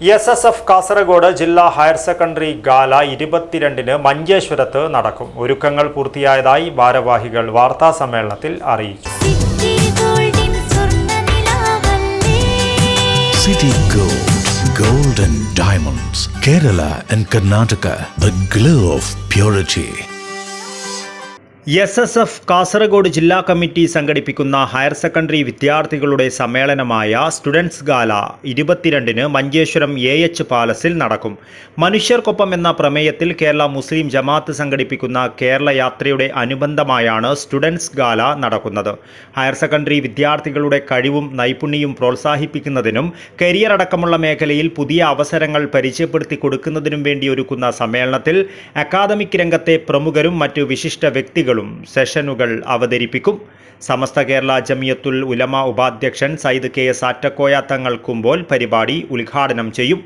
SSF Kasaragod ജില്ലാ higher secondary gala 22-ന് മഞ്ചേശ്വരത്ത് നടക്കും. ഒരുക്കങ്ങൾ പൂർത്തിയായതായി ഭാരവാഹികൾ വാർത്താസമ്മേളനത്തിൽ അറിയിച്ചു. City Gold and Diamonds, Kerala and Karnataka, the glow of purity. SSF Kasaragod ജില്ലാ കമ്മിറ്റി സംഘടിപ്പിക്കുന്ന ഹയർ സെക്കൻഡറി വിദ്യാർത്ഥികളുടെ സമ്മേളനമായ സ്റ്റുഡൻസ് ഗാല 22-ന് മഞ്ചേശ്വരം AH പാലസിൽ നടക്കും. മനുഷ്യർക്കൊപ്പം എന്ന പ്രമേയത്തിൽ കേരള മുസ്ലിം ജമാഅത്ത് സംഘടിപ്പിക്കുന്ന കേരള യാത്രയുടെ അനുബന്ധമായാണ് സ്റ്റുഡൻസ് ഗാല നടക്കുന്നത്. ഹയർ സെക്കൻഡറി വിദ്യാർത്ഥികളുടെ കഴിവും നൈപുണ്യവും പ്രോത്സാഹിപ്പിക്കുന്നതിനും കരിയർ അടക്കമുള്ള മേഖലയിൽ പുതിയ അവസരങ്ങൾ പരിചയപ്പെടുത്തി കൊടുക്കുന്നതിനും വേണ്ടി ഒരുക്കുന്ന സമ്മേളനത്തിൽ അക്കാദമിക് രംഗത്തെ പ്രമുഖരും മറ്റു വിശിഷ്ട വ്യക്തികളും സെഷനുകൾ അവതരിപ്പിക്കും. സമസ്ത കേരള ജമിയത്തുൽ ഉലമ ഉപാധ്യക്ഷൻ സയ്യിദ് KS ആറ്റക്കോയ തങ്ങൾ കുമ്പോൾ പരിപാടി ഉദ്ഘാടനം ചെയ്യും.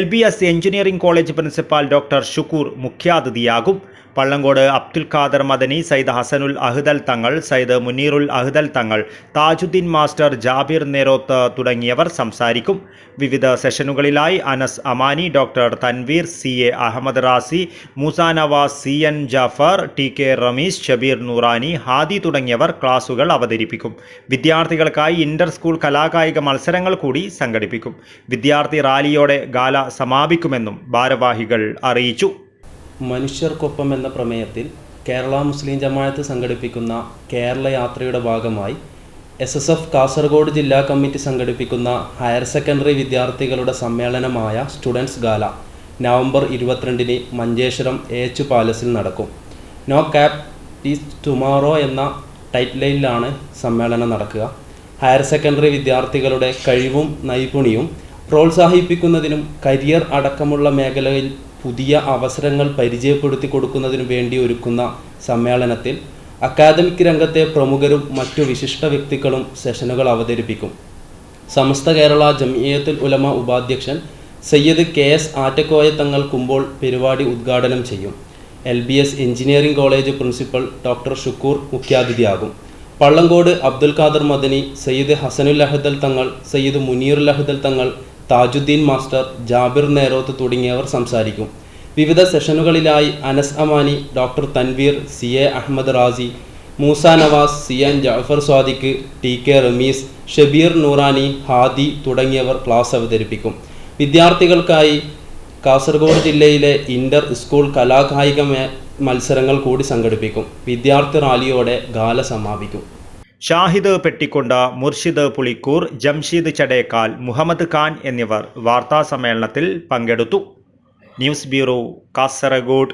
LBS engineering college principal doctor Shukoor മുഖ്യാതിഥിയാകും. പള്ളങ്കോട് അബ്ദുൽ ഖാദർ മദനി, സയ്യിദ് ഹസനുൽ അഹ്ദൽ തങ്ങൾ, സയ്യിദ് മുനീറുൽ അഹ്ദൽ തങ്ങൾ, താജുദ്ദീൻ മാസ്റ്റർ, ജാബിർ നേരോത്ത് തുടങ്ങിയവർ സംസാരിക്കും. വിവിധ സെഷനുകളിലായി Anas Amani, doctor Tanveer, CA Ahmed Razi, Moosa Navas, CN Jafar, TK Ramees, Shabeer Noorani, Hadi തുടങ്ങിയവർ ക്ലാസുകൾ അവതരിപ്പിക്കും. വിദ്യാർത്ഥികൾക്കായി ഇന്റർ സ്കൂൾ കലാകായിക മത്സരങ്ങൾ കൂടി സംഘടിപ്പിക്കും. വിദ്യാർത്ഥി റാലിയോടെ ഗാല സമാപിക്കുമെന്നും ഭാരവാഹികൾ അറിയിച്ചു. മനുഷ്യർക്കൊപ്പം എന്ന പ്രമേയത്തിൽ കേരള മുസ്ലിം ജമാഅത്ത് സംഘടിപ്പിക്കുന്ന കേരള യാത്രയുടെ ഭാഗമായി SSF കാസർഗോഡ് ജില്ലാ കമ്മിറ്റി സംഘടിപ്പിക്കുന്ന ഹയർ സെക്കൻഡറി വിദ്യാർത്ഥികളുടെ സമ്മേളനമായ സ്റ്റുഡൻസ് ഗാല നവംബർ 22-ന് മഞ്ചേശ്വരം AH പാലസിൽ നടക്കും. നോ ക്യാപ് ഈസ് ടുമോറോ എന്ന ടൈറ്റിലൈനിലാണ് സമ്മേളനം നടക്കുക. ഹയർ സെക്കൻഡറി വിദ്യാർത്ഥികളുടെ കഴിവും നൈപുണ്യവും പ്രോത്സാഹിപ്പിക്കുന്നതിനും കരിയർ അടക്കമുള്ള മേഖലയിൽ പുതിയ അവസരങ്ങൾ പരിചയപ്പെടുത്തി കൊടുക്കുന്നതിനു വേണ്ടി ഒരുക്കുന്ന സമ്മേളനത്തിൽ അക്കാദമിക് രംഗത്തെ പ്രമുഖരും മറ്റു വിശിഷ്ട വ്യക്തികളും സെഷനുകൾ അവതരിപ്പിക്കും. സമസ്ത കേരള ജമിയത്തുൽ ഉലമ ഉപാധ്യക്ഷൻ സയ്യിദ് KS ആറ്റക്കോയ തങ്ങൾ കുമ്പോൾ പരിപാടി ഉദ്ഘാടനം ചെയ്യും. LBS engineering college principal doctor Shukoor മുഖ്യാതിഥിയാകും. പള്ളങ്കോട് അബ്ദുൽ ഖാദർ മദനി, സയ്യിദ് ഹസനുൽ അഹ്ദൽ തങ്ങൾ, സയ്യിദ് മുനീറുൽ അഹ്ദൽ തങ്ങൾ, താജുദ്ദീൻ മാസ്റ്റർ, ജാബിർ നേരോത്ത് തുടങ്ങിയവർ സംസാരിക്കും. വിവിധ സെഷനുകളിലായി Anas Amani, doctor Tanveer, CA Ahmed Razi, Moosa Navas, CN Jafar Sadiq, TK Ramees, Shabeer Noorani, Hadi തുടങ്ങിയവർ ക്ലാസ് അവതരിപ്പിക്കും. വിദ്യാർത്ഥികൾക്കായി കാസർഗോഡ് ജില്ലയിലെ ഇന്റർ സ്കൂൾ കലാകായിക മത്സരങ്ങൾ കൂടി സംഘടിപ്പിക്കും. വിദ്യാർത്ഥി റാലിയോടെ ഗാല സമാപിക്കും. ഷാഹിദ് പെട്ടിക്കൊണ്ട, മുർഷിദ് പുളിക്കൂർ, ജംഷീദ് ചടേക്കാൽ, മുഹമ്മദ് ഖാൻ എന്നിവർ വാർത്താസമ്മേളനത്തിൽ പങ്കെടുത്തു. News bureau, Kasaragod.